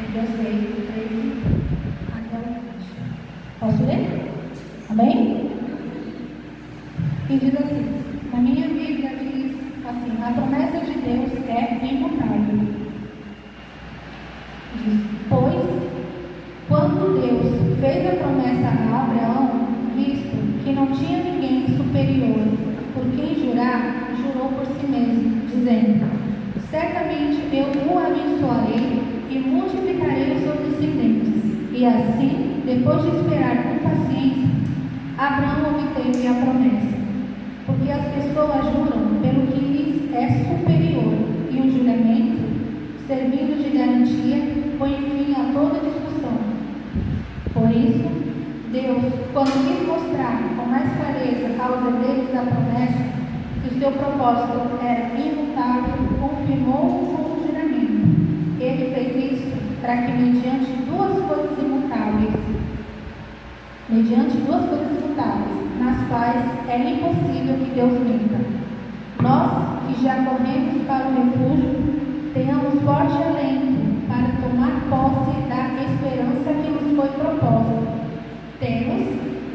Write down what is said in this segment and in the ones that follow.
Mateus 6, 13 até o 20. Posso ler? Amém? E diz assim, na minha Bíblia diz assim, a promessa de Deus é imutável. Diz, pois, quando Deus fez a promessa a Abraão, visto que não tinha ninguém superior por quem jurar, jurou por si mesmo, dizendo, certamente eu o abençoarei e multiplicarei os seus descendentes. E assim, depois de esperar com paciência, Abraão obteve a promessa. Porque as pessoas juram pelo que lhes é superior, e o juramento, servindo de garantia, põe fim a toda discussão. Por isso, Deus, quando quis mostrar com mais clareza aos herdeiros da promessa que o seu propósito era imutável, confirmou com o juramento. Ele fez isso para que, mediante duas coisas imutáveis, nas quais é impossível que Deus minta, nós que já corremos para o refúgio, tenhamos forte alento para tomar posse da esperança que nos foi proposta. Temos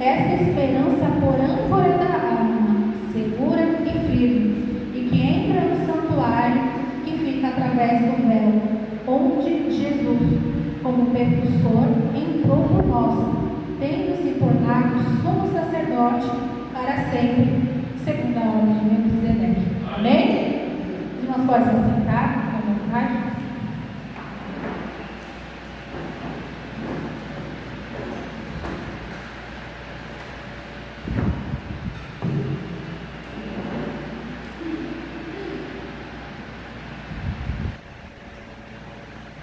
esta esperança por âncora da alma, segura e firme, e que entra no santuário que fica através do véu, onde Jesus, como percussor, entrou por nós, tendo se tornado sumo sacerdote para sempre, segundo a ordem de Melquisedeque. Amém? Os irmãos podem se assentar, com vontade.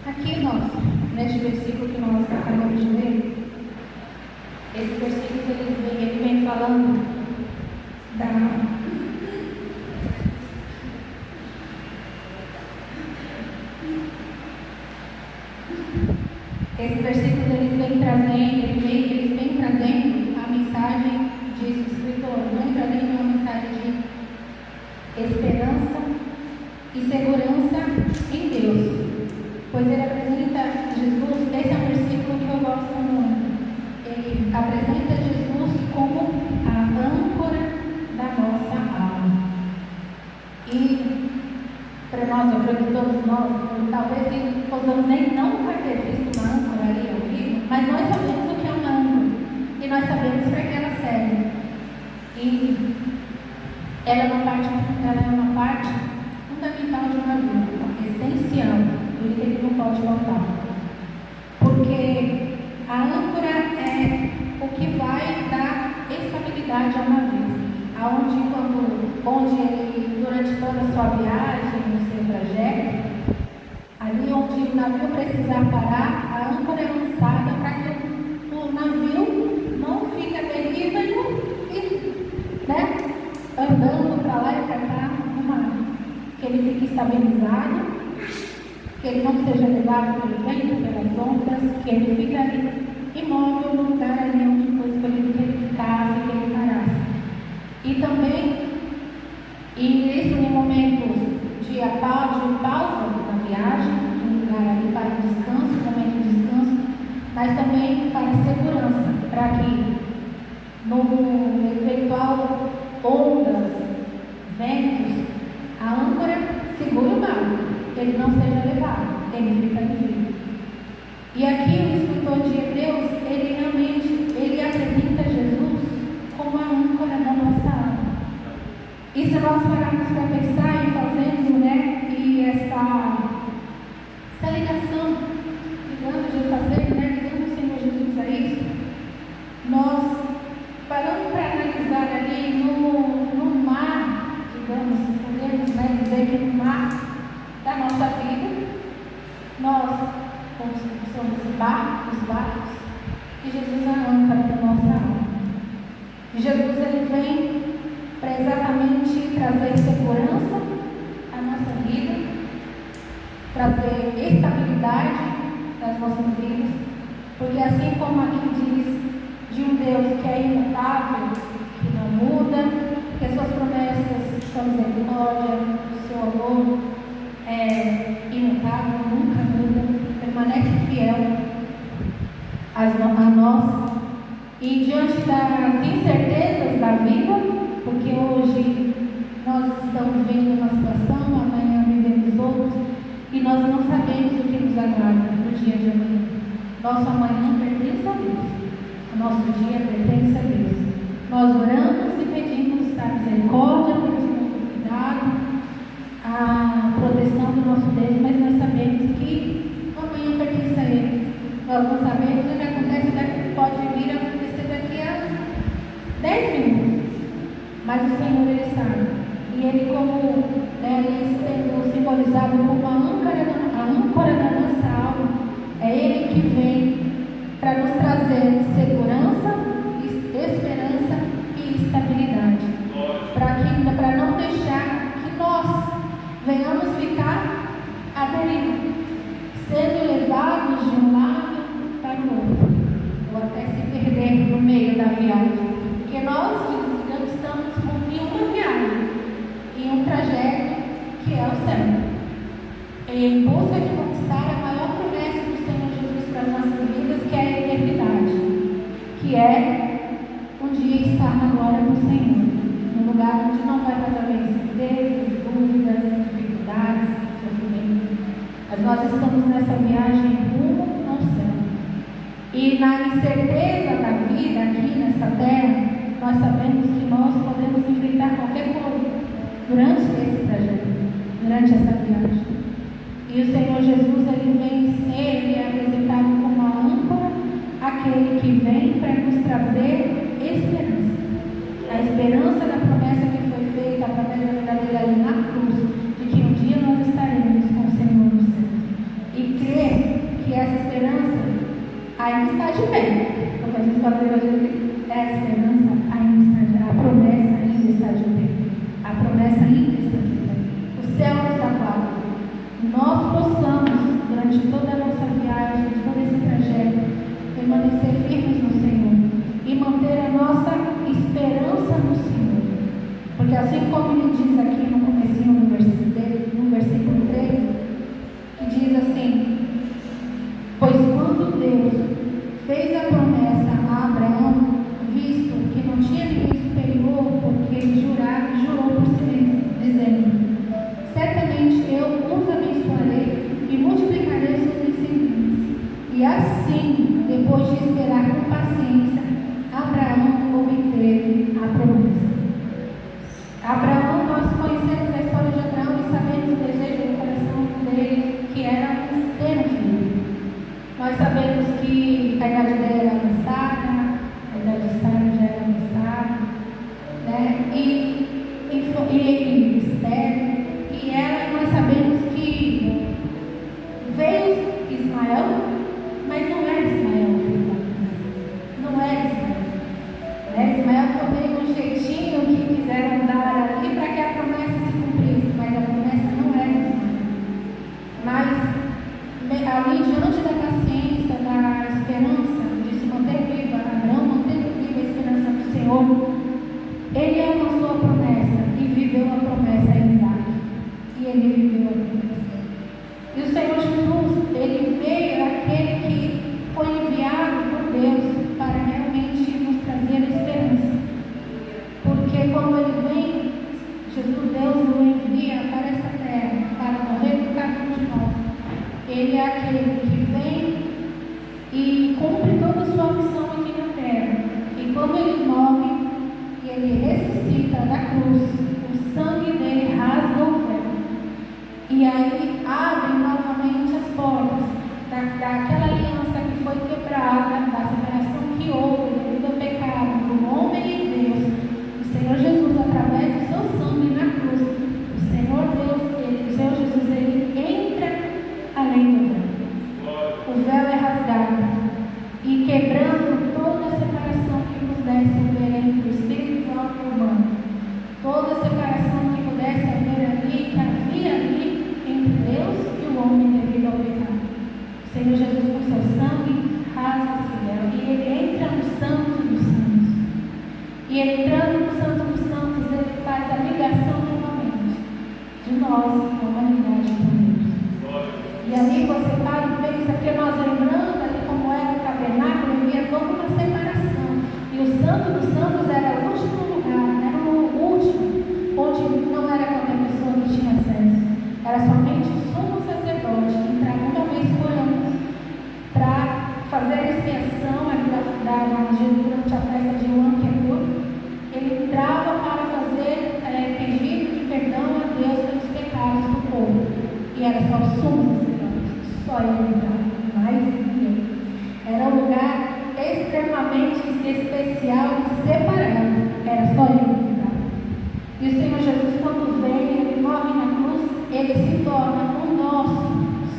Aqui neste versículo que nós acabamos de ler, esse versículo ele vem falando eles vêm trazendo a mensagem, diz o escritor, vem trazendo uma mensagem de esperança e segurança em Deus, pois ele apresenta Jesus, esse é um versículo que eu gosto muito, ele apresenta Jesus como a âncora da nossa alma. E para nós, eu creio que todos nós, talvez possamos nem não vai ter visto uma âncora ali ao vivo, mas nós sabemos o que é uma âncora e nós sabemos para que ela serve. E ela é uma parte fundamental de uma vida, essencial, por isso ele não pode faltar. Porque a âncora é o que vai dar estabilidade a uma vida, onde ele, durante toda a sua viagem, no seu trajeto, ali onde o navio precisar parar, a âncora é lançada para que o navio não fique à deriva e não fique, andando para lá e para cá no mar. Que ele fique estabilizado, que ele não seja levado pelo vento, pelas ondas, que ele fique ali imóvel no lugar ali onde foi escolhido que ele ficasse, que ele parasse. E também, isso em momentos de pausa na viagem, de um lugar ali para descanso, momento de descanso, mas também para segurança, para que no eventual ondas, ventos, a âncora segure o barco, que ele não seja levado, ele fica livre. E aqui o escritor de Hebreus, ele apresenta Jesus como a âncora da nossa alma. E se nós pararmos para pensar e fazendo, e essa ligação, ligando o Senhor Jesus a isso, nós paramos para analisar ali no mar, podemos dizer que no mar da nossa vida, nós somos os barcos, e Jesus é a âncora da nossa alma. E Jesus ele vem para exatamente trazer segurança à nossa vida, trazer estabilidade nas nossas vidas, porque assim como aqui diz de um Deus que é imutável, que não muda, que as suas promessas são misericórdia, o seu amor é imutável, nunca muda, permanece fiel das incertezas da vida, porque hoje nós estamos vendo uma situação, amanhã vivemos outros, e nós não sabemos o que nos aguarda no dia de amanhã. Nosso amanhã pertence a Deus, o nosso dia pertence a Deus. Nós oramos e pedimos a misericórdia, pedimos o cuidado, a proteção do nosso Deus, mas nós sabemos que o amanhã pertence a Ele. Nós não sabemos o que acontece, pode vir a acontecer daqui a 10 minutos, mas o Senhor, Ele sabe. E Ele, como Ele sendo simbolizado como a âncora da nossa alma, é Ele que vem para nos trazer segurança, esperança e estabilidade, para não deixar que nós venhamos ficar à deriva, sendo levados de um lado para o outro, ou até se perder no meio da viagem, porque nós estamos em uma viagem, em um trajeto que é o céu, em busca de conquistar a maior promessa do Senhor Jesus para as nossas vidas, que é a eternidade, que é um dia estar na glória do Senhor, num lugar onde não vai mais haver incertezas, dúvidas, dificuldades, sofrimento. Mas nós estamos nessa viagem rumo ao céu. E na incerteza da vida aqui nessa terra, nós sabemos que nós podemos enfrentar qualquer coisa durante esse trajeto, durante essa viagem. E o Senhor Jesus, Ele vem ser, Ele é apresentado como a âncora, aquele que vem para nos trazer esperança. A esperança da promessa que foi feita, a promessa verdadeira ali na cruz, de que um dia nós estaremos com o Senhor no céu. E crer que essa esperança ainda está de pé. Porque a gente pode dizer, a esperança ainda está de pé, a promessa ainda está de pé. A promessa ainda está de pé. O céu nos aguarda. Nós possamos, durante toda a nossa viagem, todo esse trajeto, permanecer firmes no Senhor e manter a nossa esperança no Senhor. Porque assim como ele diz aqui no comecinho no versículo 13, que diz assim: pois quando Deus fez a promessa a Abraão, visto que não tinha ninguém superior, porque ele jurou por si mesmo, dizendo: certamente eu os abençoarei e multiplicarei seus descendentes. E assim, depois de esperar com paciência, Abraão obteve a promessa. Abraão, nós conhecemos a história de Abraão e sabemos o desejo do coração dele, que era ter um filho. Nós sabemos que a idade dele era avançada, a idade de Sara já era avançada, né? E Esther, e ela, nós sabemos que veio Ismael, mas não era Ismael, não era Ismael. Né? Ismael foi meio um jeitinho que quiseram dar ali para que a promessa se cumprisse, mas a promessa não era Ismael. Mas ali, diante da paciência, da esperança de se manter viva, Abraão mantendo viva a esperança do Senhor, ele alcançou a promessa e viveu a promessa em Isaac. E ele viveu a promessa. E o Senhor Jesus, ele veio aquele que foi enviado por Deus para realmente nos trazer a esperança. Porque quando ele vem, Jesus, Deus o envia para essa terra, para morrer por cada um de nós. Ele é aquele que vem e cumpre toda a sua missão aqui na terra. E quando ele morre, e ele ressuscita da cruz, o sangue dele rasga o véu. E aí abre novamente as portas daquela aliança que foi quebrada, da separação que houve devido ao pecado do homem e Deus. O Senhor Jesus, através do seu sangue na cruz, o Senhor Jesus, ele entra além do véu. O véu é rasgado e quebrando toda a separação que pudesse haver entre o espiritual e o humano. Toda a separação que pudesse haver ali, que havia ali entre Deus e o homem devido ao pecado. O Senhor Jesus, com seu sangue, rasga esse véu e ele entra no Santo dos Santos. E entrando no Santo dos Santos, ele faz a ligação novamente de nós, a humanidade com Deus. E ali você para e pensa que nós lembrando ali como era o tabernáculo, havia toda uma separação. E o Santo dos Santos era o último lugar, era o último, onde não era qualquer pessoa que tinha acesso. Era somente o sumo sacerdote que entrava uma vez por ano para fazer a expiação durante a festa de Yom Kippur. Ele entrava para fazer pedido de perdão a Deus pelos pecados do povo. E era só o sumo sacerdote, só ele entrava, mais ninguém. Era um lugar extremamente especial e separado. Era só ele que entrava. E o Senhor Jesus, quando vem, ele morre na cruz, ele se torna o nosso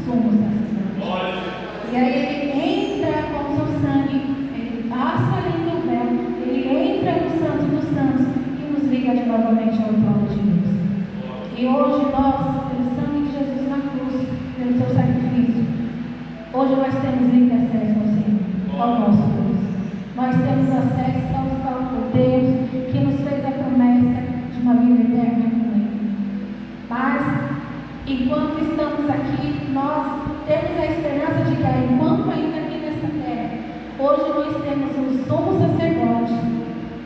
sumo sacerdote. E aí ele entra com o seu sangue, ele passa ali no véu, ele entra no Santo dos Santos e nos liga de novamente ao trono de Deus. E hoje nós, pelo sangue de Jesus na cruz, pelo seu sacrifício, hoje nós temos livre acesso ao Senhor, ao nosso Deus. Nós temos acesso ao Deus que nos fez a promessa de uma vida eterna com Ele. Mas, enquanto estamos aqui, nós temos a esperança de que, enquanto ainda aqui nessa terra, hoje nós temos um sumo sacerdote,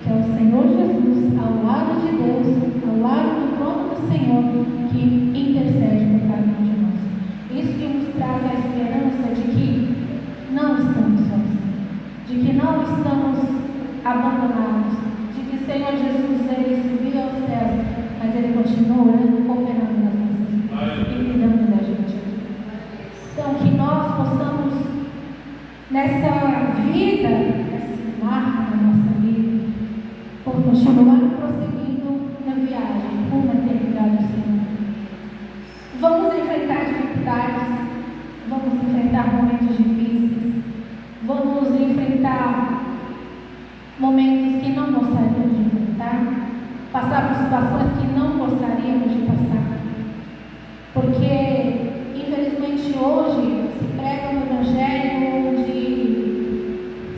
que é o Senhor Jesus, ao lado de Deus, ao lado do trono do Senhor, que intercede por cada um de nós. Isso que nos traz a esperança de que não estamos sozinhos, de que não estamos abandonados, de que o Senhor Jesus, ele subiu aos céus, mas ele continua operando nas nossas vidas e cuidando da gente. Então, que nós possamos, nessa vida, nesse marco da nossa vida, por continuar prosseguindo na viagem rumo à eternidade do Senhor. Vamos enfrentar dificuldades, vamos enfrentar momentos difíceis, vamos enfrentar momentos que não gostaríamos de enfrentar, passar por situações que não gostaríamos de passar, porque infelizmente hoje se prega no Evangelho onde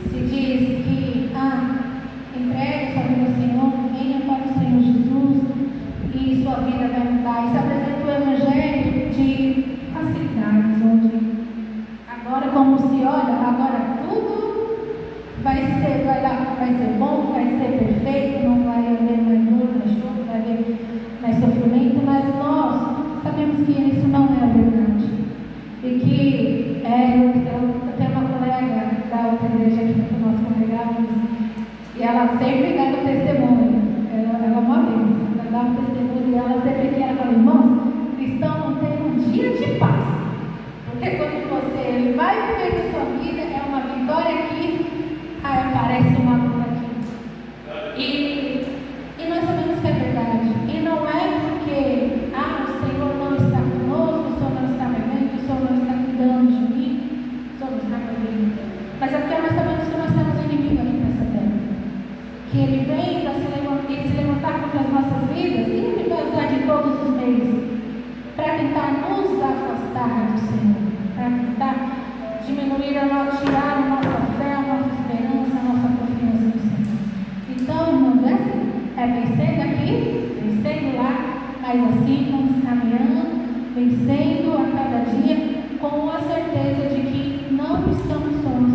se diz que entregue sua vida ao Senhor, venha para o Senhor Jesus e sua vida vai mudar. E se apresenta o Evangelho de facilidades, onde agora, como se olha, agora tudo vai ser bom, vai ser perfeito, não vai haver mais dor, mais choro, não vai haver mais sofrimento, mas nós sabemos que isso não é a verdade. E que eu tenho uma colega da outra igreja aqui que nós congregamos, e ela sempre dá o testemunho, ela é uma bênção, ela dá um testemunho, e ela sempre que ela fala, irmãos, cristão não tem um dia de paz, porque quando você vai viver a sua vida, é uma vitória aqui, aparece uma luta aqui. E nós sabemos que é verdade, e não é porque o Senhor não está conosco, o Senhor não está me vendo, o Senhor não está cuidando de mim, o Senhor não está comigo, mas é porque nós sabemos que nós temos um inimigo aqui nessa terra, que ele vem para se levantar contra as nossas vidas, e ele vai usar de todos os meios para tentar nos afastar do Senhor, para tentar diminuir tirar a nossa fé, a nossa esperança, a nossa confiança no Senhor. Então, irmãos, é vencendo aqui, vencendo lá, mas assim vamos caminhando, vencendo a cada dia, com a certeza de que não estamos sós,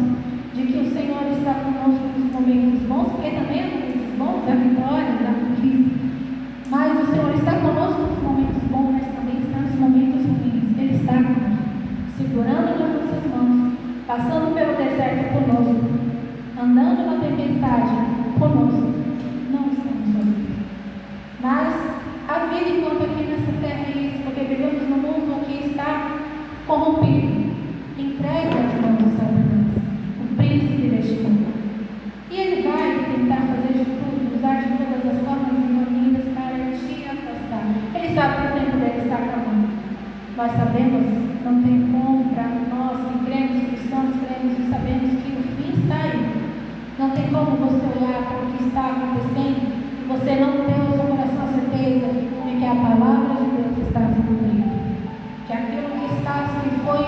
de que o Senhor está conosco nos momentos bons, porque também há momentos bons, há vitórias, há conquistas, mas o Senhor está conosco nos momentos bons, mas também está nos momentos ruins. Ele está conosco, segurando nas nossas mãos, passando pelo deserto conosco, andando na tempestade conosco. Não estamos sozinhos. Mas a vida enquanto aqui nessa terra é isso, porque vivemos num mundo que está corrompido, entregue às mãos do Satanás, o príncipe deste mundo. E ele vai tentar fazer de tudo, usar de todas as formas e maneiras para te afastar. Ele sabe que o tempo dele está acabando. Nós sabemos, não tem como para nós que cremos, cristãos, cremos e sabemos que o fim está aí. Não tem como você olhar para o que está acontecendo e você não ter o seu coração a certeza de que a palavra de Deus está se cumprindo. Que aquilo que foi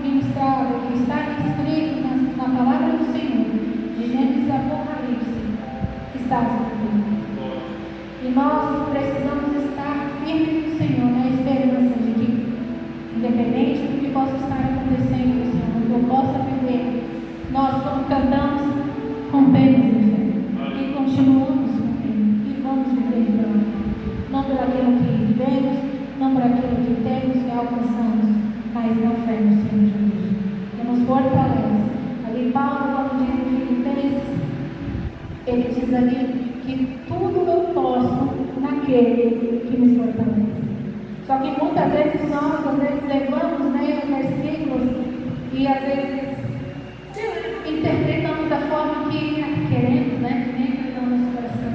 ministrado, que está escrito na palavra do Senhor, de Gênesis e Apocalipse, está se cumprindo. E nós precisamos estar firmes no Senhor, na esperança de que, independente do que possa estar acontecendo no Senhor, do que eu possa viver, nós, como cantamos, rompemos em fé. E ali que tudo eu posso naquele que me fortalece. Só que muitas vezes nós, às vezes, levamos, né, versículos e às vezes interpretamos da forma que queremos, né, que nem está no nosso coração.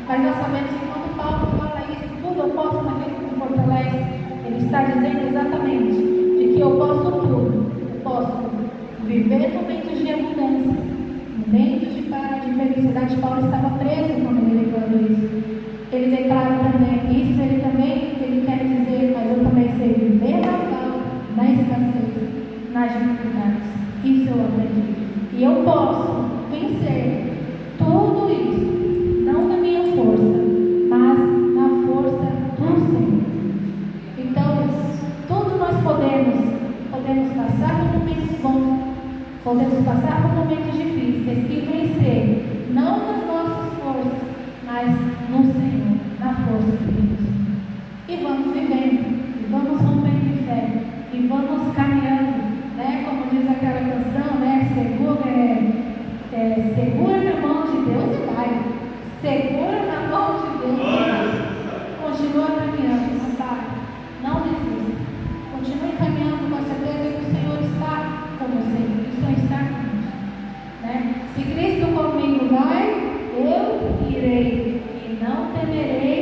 Mas nós sabemos que quando Paulo fala isso, tudo eu posso naquele que me fortalece, ele está dizendo exatamente de que eu posso tudo. Eu posso viver momentos de abundância, momentos de felicidade. Paulo estava preso quando ele declarou isso. Ele declara também isso, ele quer dizer, mas eu também sei viver na falta, na escassez, nas dificuldades. Isso eu aprendi. E eu posso vencer tudo isso, não na minha força, mas na força do Senhor. Então, tudo nós podemos passar por momentos bons, podemos passar por momentos difíceis e vencer, não nas nossas forças, mas no Senhor, na força de Deus. E vamos vivendo, e vamos rompendo em fé, e vamos caminhando, né? Como diz aquela canção, né? Segura na mão de Deus e vai. Segura na mão de Deus e vai. Continua caminhando, não vai. Não desista. Continue caminhando com a certeza que o Senhor está com você, que o Senhor está conosco, né? Se Cristo comigo vai, eu irei e não temerei,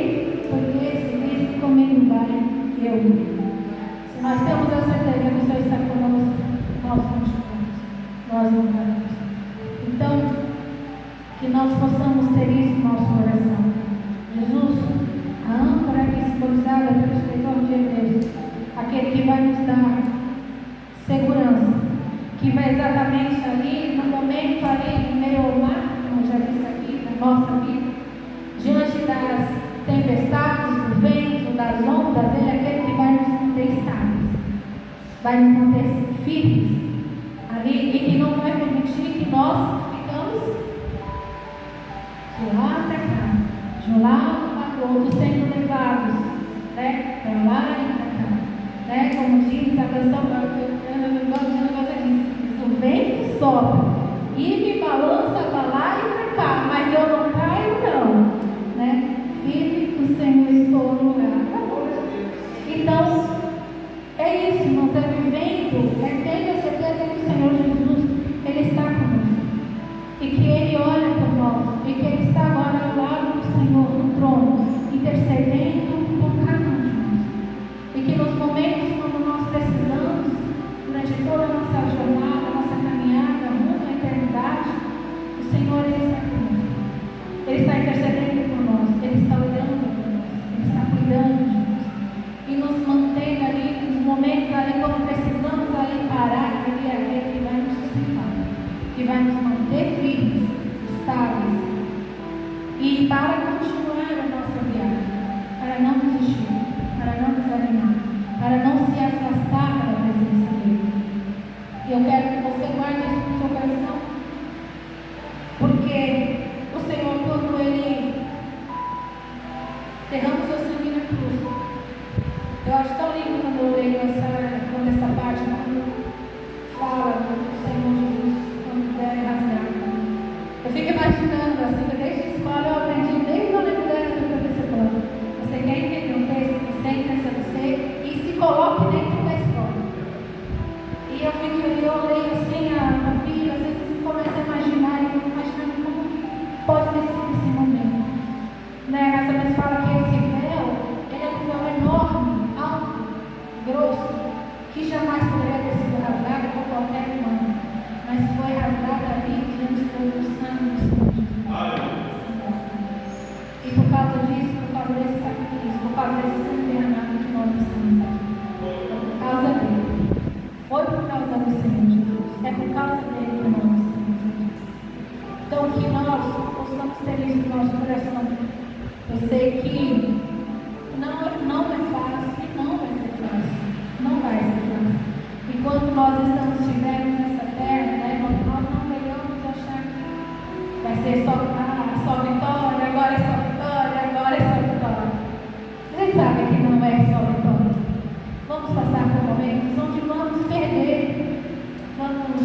porque se Cristo comigo vai, eu irei. Se nós temos a certeza que o Senhor está conosco, nós continuamos, nós não paramos. Então, que nós possamos ter isso no nosso coração. Jesus, a âncora que simbolizada pelo escritor de Hebreus, aquele que vai nos dar segurança, que vai exatamente ali, no momento ali, no meio ao mar, como já disse aqui, na nossa vida, diante das tempestades, do vento, das ondas, ele é aquele que vai nos manter estáveis, vai nos manter firmes ali, e que não vai permitir que nós ficamos de lá para cá, de um lado para o outro, sendo levados, né, para lá e para cá, né, como diz a canção, eu gosto de um negócio disso, o vento sopra e me balança para lá e para cá, mas eu não caio não, né, firme o Senhor estou no lugar. Então, é isso, irmãos, é vivendo, é tendo a certeza que o Senhor Jesus, Ele está conosco, e que Ele olha por nós, e que Ele está agora ao lado do Senhor, no trono, intercedendo por cada um de nós, e que nos momentos quando nós precisamos, durante toda a nossa jornada, a nossa caminhada rumo à eternidade, o Senhor, Ele está conosco, Ele está intercedendo por nós, Ele está olhando por nós, Ele está cuidando de nós, e nos mantém ali, nos momentos ali, quando precisamos ali parar, Ele é aquele que vai nos sustentar, que vai nos manter firmes, estáveis, e para continuar a nossa viagem, para não desistir, para não desanimar, para não se afastar da presença dEle. E eu quero que você guarde isso no seu coração, porque o Senhor, quando Ele derrama o seu sangue na cruz, eu acho tão lindo quando eu leio essa parte, quando fala do Senhor Jesus, quando der rasgado. Eu fico imaginando, assim, que desde a escola eu aprendi, desde a universidade do professor, você quer entender um texto, senta-se você e se coloque dentro da escola. E eu leio assim a Bíblia, às vezes você começa a imaginar, e eu imaginando como pode ter sido esse momento. Né? Essa vez fala que esse véu, ele é um véu enorme, alto, grosso, que jamais poderia ter sido rasgado por qualquer humano, mas foi rasgado ali diante do sangue do Senhor Jesus. E por causa disso, por causa desse sacrifício, por causa desse sangue derramado que nós estamos aqui, por causa dele, foi por causa do Senhor Jesus, é por causa dele que nós estamos aqui. Então que nós possamos ter isso no nosso coração. Eu sei que não é fácil e não vai ser fácil. Não vai ser fácil. Enquanto nós estivermos nessa terra, né, nós não devemos achar que vai ser só vitória, agora é só vitória, agora é só vitória. A gente sabe que não é só vitória. Vamos passar por momentos onde vamos perder, vamos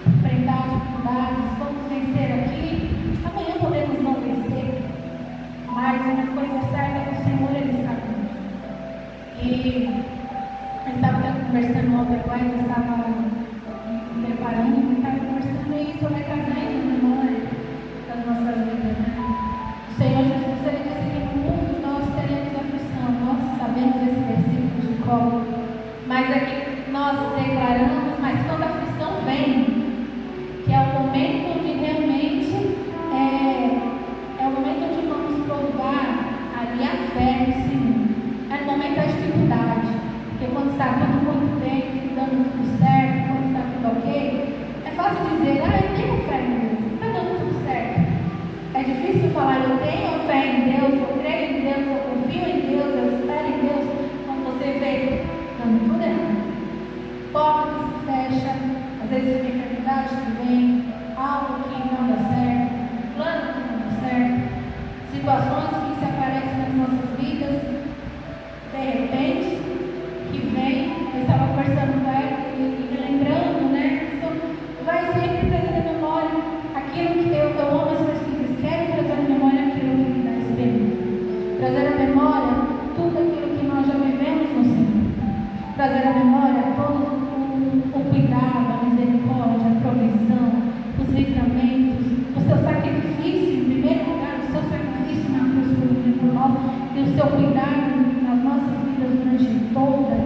enfrentar dificuldades, vamos vencer aqui. Amanhã podemos não fácil dizer, eu tenho fé em Deus, está dando tudo certo. É difícil falar, eu tenho fé em Deus, eu creio em Deus, eu confio em Deus, eu espero em Deus, quando você vê dando tudo errado. Porta que se fecha, às vezes uma enfermidade que vem, algo que não dá certo, um plano que não dá certo, situações que se aparecem nas nossas vidas, de repente, que vem. Eu estava conversando com ela e lembrando, né? Isso vai sempre trazer à memória aquilo que eu amo as pessoas que querem trazer à memória aquilo que me dá esperança. Trazer à memória tudo aquilo que nós já vivemos no Senhor. Trazer à memória todo o cuidado, a misericórdia, a provisão, os livramentos, o seu sacrifício, em primeiro lugar, o seu sacrifício na cruz por nós e o seu cuidado nas nossas vidas durante toda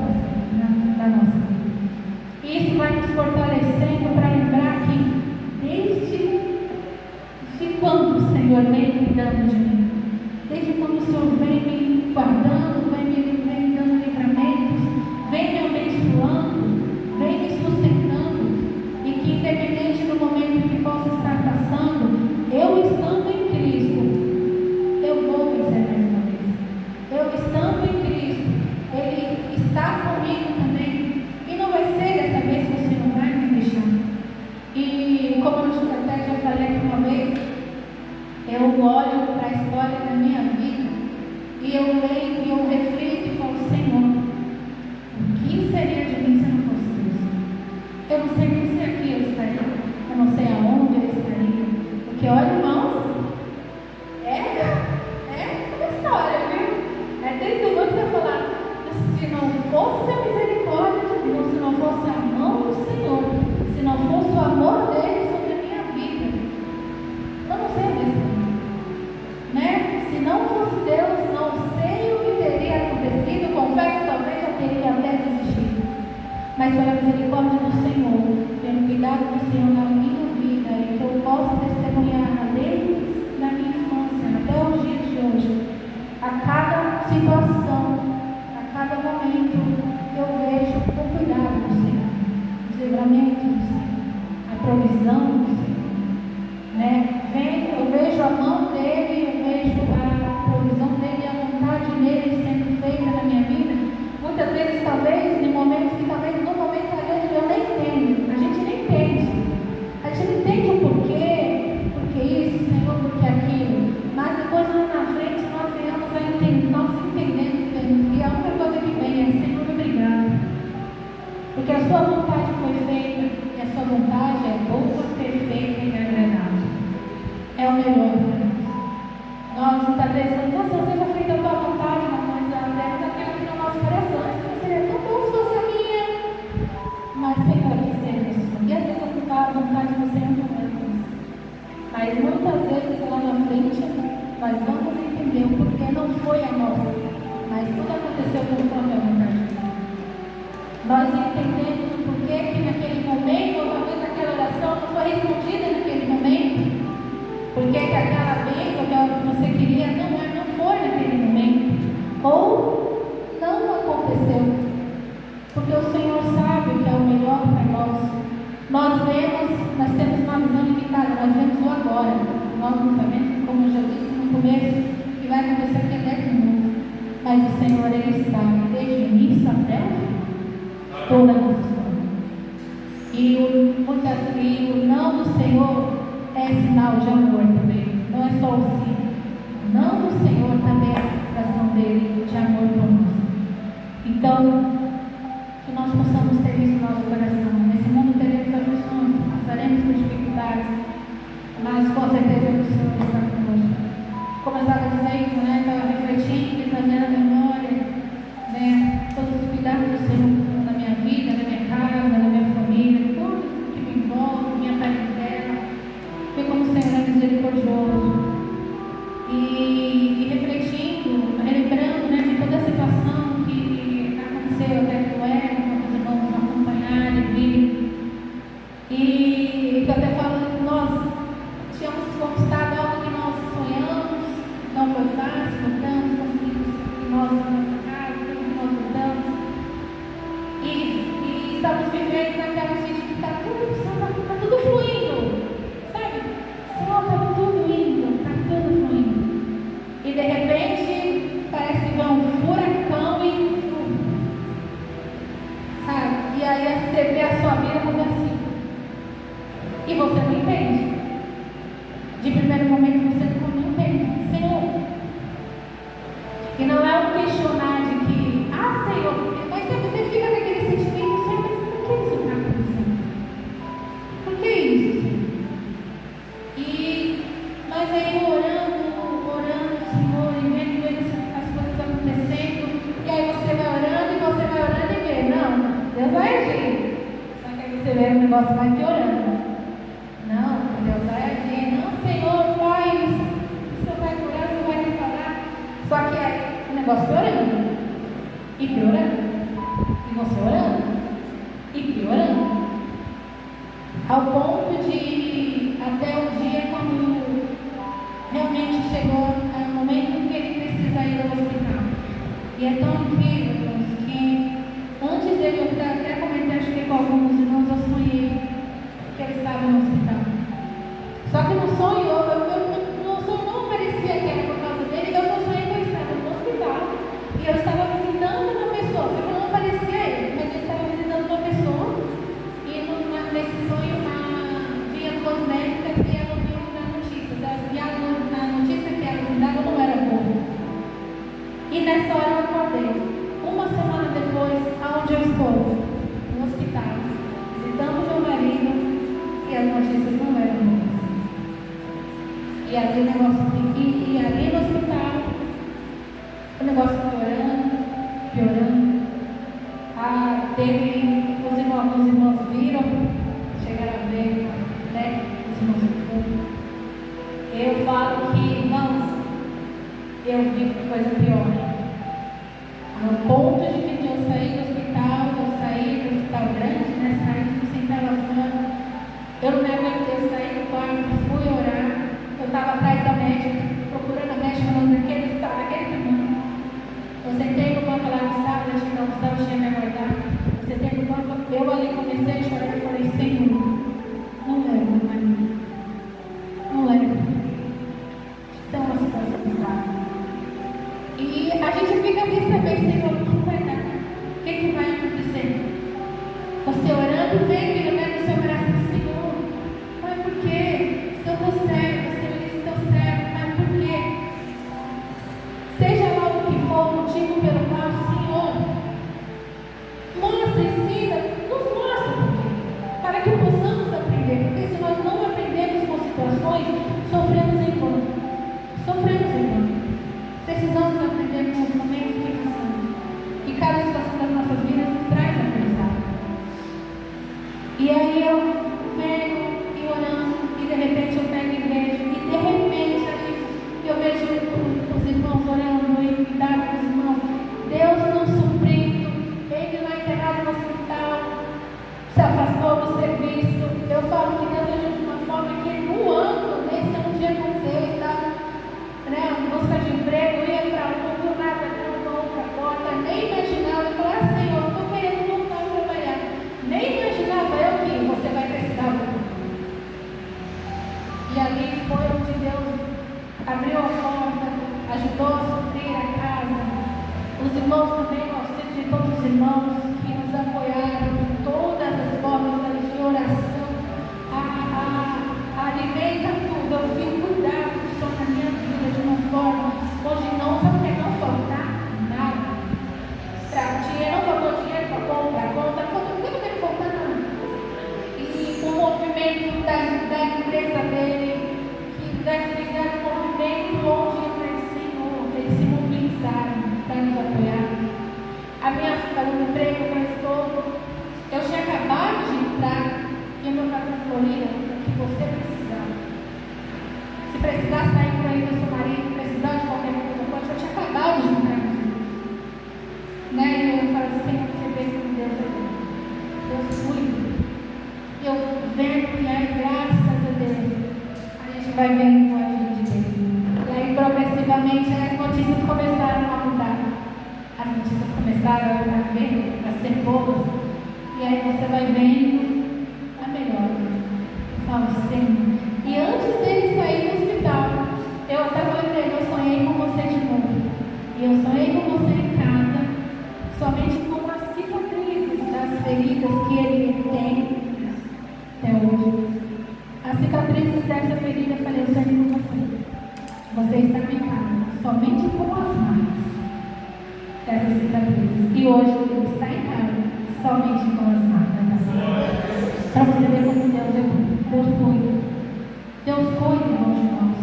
a nossa vida. E isso vai nos fortalecendo para lembrar que desde quando o Senhor vem cuidando de mim, desde quando o Senhor vem me guardando, vem me dando livramentos, vem me abençoando, vem me sustentando, e que independente do momento que possa estar passando, eu estando em Cristo, eu vou vencer mais uma vez. Eu estando em Cristo, Ele está comigo também, e não vai ser dessa vez que você não vai me deixar. E como eu até já falei aqui uma vez, eu olho para a história da minha vida e eu leio e eu reflito e falo, Senhor, o que seria de mim se não fosse Deus? Eu não sei nem se aqui eu estaria, eu não sei aonde eu estaria, porque olha, irmãos, é uma história, viu? É testemunho que você falar, se não fosse a misericórdia de Deus, se não fosse a mão do Senhor, se não fosse o amor dele sobre a minha vida, eu não sei mesmo, né? Se não fosse Deus, não sei o que teria acontecido, confesso, talvez já teria até desistido, mas pela misericórdia do Senhor, pelo cuidado do Senhor na minha vida, e que eu posso testemunhar desde na minha infância até os dias de hoje, a cada situação, a cada momento, eu vejo o cuidado do Senhor, os livramentos do Senhor, a provisão do Senhor, né? Eu vejo a mão dele, eu vejo a provisão dele, a vontade dele sendo feita na minha vida. Muitas vezes, talvez, em momentos que talvez no momento eu nem entendo, a gente nem entende. A gente não entende o porquê, porque isso, Senhor, porque aquilo. Mas depois lá na frente nós venhamos a entender, nós entendemos bem. E a única coisa que vem é, Senhor, obrigado. Porque a sua vontade foi feita, e a sua vontade é boa, perfeita e agradável. É o melhor para nós. Nós muitas vezes falamos, nossa, seja feita a tua vontade, mas nós temos aquilo que no nosso coração. Isso seria tão bom se fosse a minha. Mas, Senhor, que seja isso. E às vezes a vontade do Senhor não é isso. Mas muitas vezes lá na frente, nós vamos entender o porquê não foi a nossa. Mas tudo aconteceu conforme a vontade de Deus. Nós entendemos o porquê que naquele momento, ou talvez aquela oração não foi respondida naquele momento. Porque que aquela bênção, aquela que você queria, não foi naquele momento. Ou não aconteceu. Porque o Senhor sabe o que é o melhor para nós. Nós temos uma visão limitada, nós vemos o agora. Nós não sabemos, como eu já disse no começo, que vai acontecer aqui a 10 minutos. Mas o Senhor, Ele sabe, desde o início até o fim, toda a nossa história. E o não do Senhor é sinal de amor também. Não é só o sim. O não do Senhor também é a expressão dele de amor por nós. Então, que nós possamos ter isso no nosso coração. Nesse mundo teremos aflições, passaremos por dificuldades, mas com certeza o Senhor está conosco. Como eu estava dizendo, né, estava refletindo e trazendo a memória, né, todos os cuidados do Senhor na minha vida, na minha casa, na minha família, tudo que me envolve, minha parentela, ver como o Senhor é misericordioso. E refletindo, relembrando, né, de toda a situação que aconteceu até com ela, com os irmãos acompanharam. você vê a sua vida fazer assim. E você não entende. De primeiro momento você não entende. Senhor. E não é um questionar de que, Senhor, mas você fica com aquele sentimento, Senhor, mas por que isso está acontecendo? Por que isso, Senhor? Mas aí orando, Senhor, e vendo as coisas acontecendo, e aí você vai orando e vê, não, Deus vai agir. Só que aí você vê o negócio vai piorando. Não, Deus vai agir. Não, Senhor, Pai, você vai curar, você vai restaurar. Só que aí o negócio piorando. E piorando. E você orando. E piorando. Ao ponto de, até o dia quando realmente chegou o momento em que ele precisa ir ao hospital. E é tão incrível, irmãos, que antes dele, eu até comentei, acho que com alguns irmãos, eu sonhei que ele estava no hospital. Só que no sonho, no sonho não parecia que era por causa dele, eu só sonhei que ele estava no hospital. E eu estava visitando uma pessoa, só que não parecia ele, mas eu estava visitando uma pessoa. E nesse sonho, vinha duas médicas e elas vinham me dar notícias. Elas vieram na notícia que elas me davam não era boa. E nessa hora eu acordei. Uma semana depois, aonde eu estou? No hospital, visitando meu marido, e as notícias não eram boas. E ali o negócio, e ali no hospital, o negócio piorando. Teve os irmãos viram, chegaram a ver, né? Os irmãos viram. Eu falo que, irmãos, eu vi coisa pior. No ponto de que eu saí do hospital grande, né? Saí do central fora. Eu não me aguentei, eu saí do quarto, fui orar. Eu estava atrás da médica, procurando a médica, falando naquele caminho. Eu sentei no banco lá no estado, a gente não tinha me aguardado. Eu sentei no banco, eu ali comecei a chorar e falei, Senhor, não leva a mim. Não leva. Então uma situação grave. E a gente fica aqui sabendo, Senhor, o que vai dar? O que vai acontecer? Você orando, vendo no seu coração, Senhor, mas por quê? Se eu estou certo, Senhor, se estou certo, mas por quê? Seja lá o que for o motivo pelo qual, Senhor, mostra, ensina, nos mostra por quê, para que possamos aprender, porque se nós não aprendemos com situações, sofremos em vão. Precisamos aprender com os momentos que passamos. E cada situação das nossas vidas nos traz aprendizado. E aí eu venho e orando, e de repente eu pego e vejo, e de repente ali eu vejo os irmãos orando e cuidado com os irmãos. Deus nos suprindo, ele lá internado no hospital, se afastou do serviço. Eu falo que Deus agiu de uma forma que no ano, nesse ano dia aconteceu, eu estava em busca de emprego, ia para um, do nada, não, outra porta, nem imaginava. Eu falei, Senhor, eu estou querendo voltar a trabalhar. Nem imaginava eu que você vai precisar de mim. E ali foi onde Deus abriu a porta, ajudou a suprir a casa. Os irmãos também, o auxílio de todos os irmãos que nos apoiaram em todas as formas de oração. Alimenta tudo, eu vim cuidar do Senhor na minha vida de uma forma. Hoje não, sabe o que não faltar? Nada. Dinheiro, não faltou dinheiro para conta, não tem que faltar nada. E o movimento da empresa dele, que deve fizer um movimento onde eu falei, Senhor, eles se mobilizaram para nos apoiar. O emprego que eu estou, eu tinha acabado de entrar e o meu patrão Florida, o que você precisar. Se precisar sair por aí do seu marido, precisar de qualquer coisa, eu tinha acabado de entrar nos livros. Né? E eu falo assim, você vê como Deus é bom. Deus cuida. Eu vendo, e aí, graças a Deus, a gente vai vendo a gente de Deus. E aí, progressivamente, as notícias começaram a mudar. As notícias começaram a ver, a ser boas. E aí você vai vendo a melhor. Eu falo, Senhor. E antes dele sair do hospital, eu até falei para ele, eu sonhei com você de novo. E eu sonhei com você em casa, somente com as cicatrizes das feridas que ele E hoje ele está em casa, somente com as máquinas. Para você ver como Deus cuida. Deus cuida, irmãos de nós.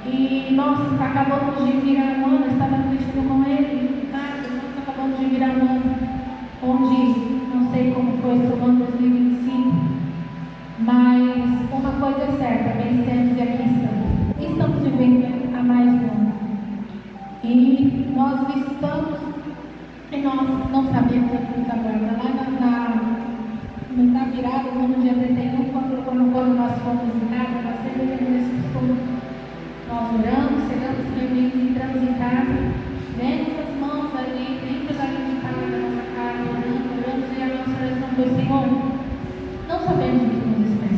E nós acabamos de virar um ano, eu estava discutindo com ele, nós acabamos de virar um ano, onde, não sei como foi o ano 2025, mas uma coisa é certa, vencemos e aqui estamos. Estamos vivendo há mais um ano. E nós visitamos, e nós não sabemos o que nos aguarda. Lá na virada, no dia 31, quando nós fomos em casa, nós sempre temos esse costume. Nós oramos, chegamos reunidos, entramos em casa, vemos as mãos ali, dentro da nossa casa, oramos, e a nossa oração foi: Senhor, não sabemos o que nos espera.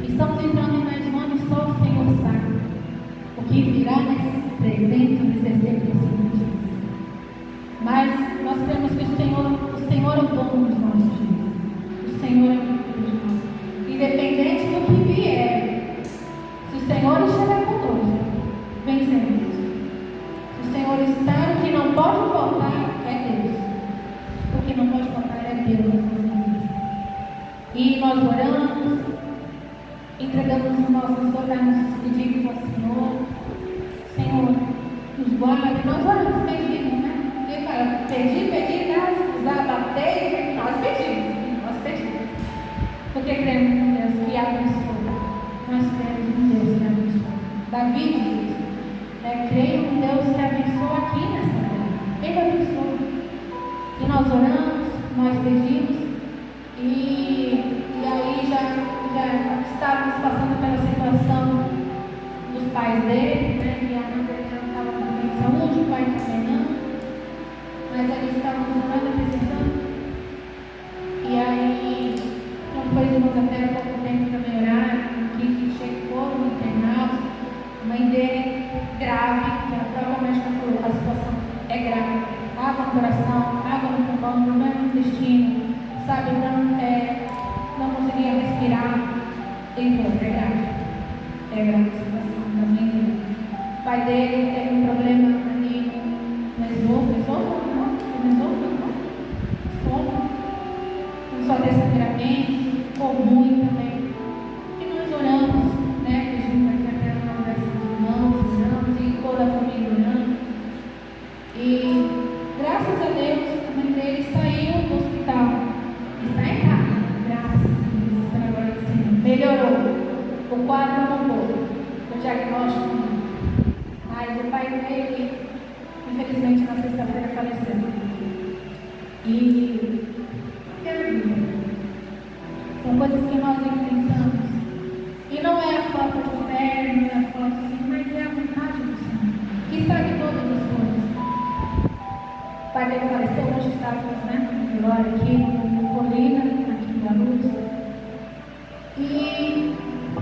Estamos entrando em mais um ano e só o Senhor sabe o que virá nesses 365 dias. Mas nós cremos que o Senhor é o dono dos nossos dias. O Senhor é o dono de nós. Independente do que vier, se o Senhor estiver conosco, venceremos. Se o Senhor está, o que não pode faltar é Deus. O que não pode faltar é Deus. E nós oramos, entregamos os nossos pedidos ao Senhor. Senhor, nos guarde. Nós oramos, pedimos, né? Ele fala: pedir, bater, nós pedimos. Porque cremos em Deus que abençoa. Nós cremos em Deus que abençoa. Davi diz isso. Creio em Deus que abençoa aqui nessa terra. Ele abençoa. E nós oramos, nós pedimos. E aí já estávamos passando pela situação dos pais dele, né? Que a mãe dele já não estava com bem de saúde, o pai também não. Mas ali estávamos orando, apresentando. E aí, não foi irmãos até há pouco tempo também oraram, que foram internados. A mãe dele, grave, que a própria médica falou: a situação é grave. Água no coração, água no pulmão, problema no intestino, sabe? Não conseguia respirar. Ele falou: é grave. É grave a situação da mãe dele. O pai dele teve um problema ali no esôfago. Só desesperamento, ficou ruim também. E nós oramos, né? Pedimos aqui até uma oração dos irmãos, oramos, e toda a família orando. E graças a Deus, a mãe dele saiu do hospital. Está em casa, graças a Deus, para agora do Senhor. Melhorou. O quadro mudou. O diagnóstico não. Mas o pai dele, infelizmente, na sexta-feira faleceu. E são coisas que nós enfrentamos. E não é a falta de fé, não é a falta de, mas é a vontade do Senhor, que sabe todas as coisas. O pai dele faleceu, hoje estávamos, né, no velório aqui no Colina, aqui em Guarulhos. E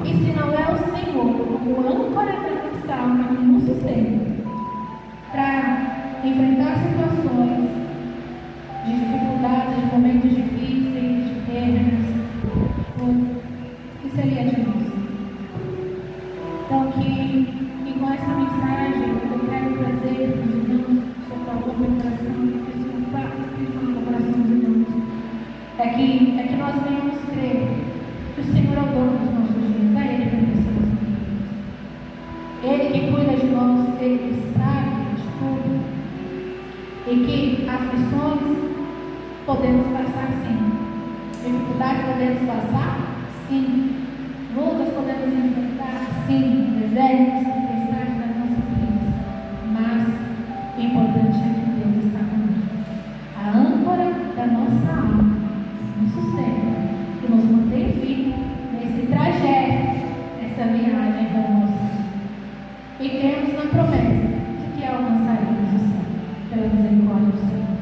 se não é o Senhor, o âncora da nossa alma que nos sustenta para enfrentar situações de dificuldades, de momentos difíceis, de perdas, que seria de nós. Então, que com essa mensagem eu quero trazer para os irmãos, sobre o coração, que isso não faça isso no coração dos irmãos. É que nós venhamos crer que o Senhor é o dono dos nossos dias, é Ele que pensa nas nossas vidas. Ele que cuida de nós, Ele que sabe de tudo. E que aflições podemos passar sim. Dificuldades podemos passar? Sim. Lutas podemos enfrentar? Sim. Desertos, tempestades nas nossas vidas. Mas o importante é que Deus está conosco. A âncora da nossa alma nos sustenta, que nos mantém firme nesse trajeto, nessa viagem da nossa. E cremos na promessa de que alcançaremos o céu pela misericórdia do Senhor.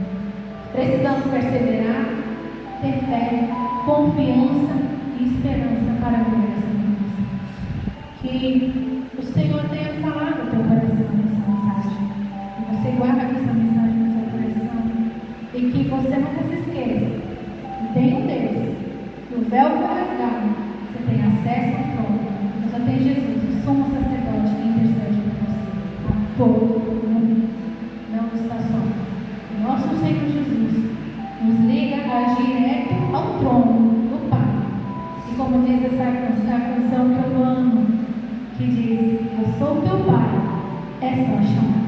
Precisamos perseverar, ter fé, confiança e esperança para viver essa promessa. Que o Senhor tenha falado ao teu coração nessa mensagem. Que você guarde essa mensagem no seu coração. E que você nunca se esqueça que tem um Deus, que o véu foi rasgado, você tem acesso ao trono. Você tem Jesus, o sumo sacerdote, que intercede por você a todo momento. Não está só. O nosso Senhor Jesus como diz essa canção que eu amo, que diz: eu sou teu pai, é só chamar.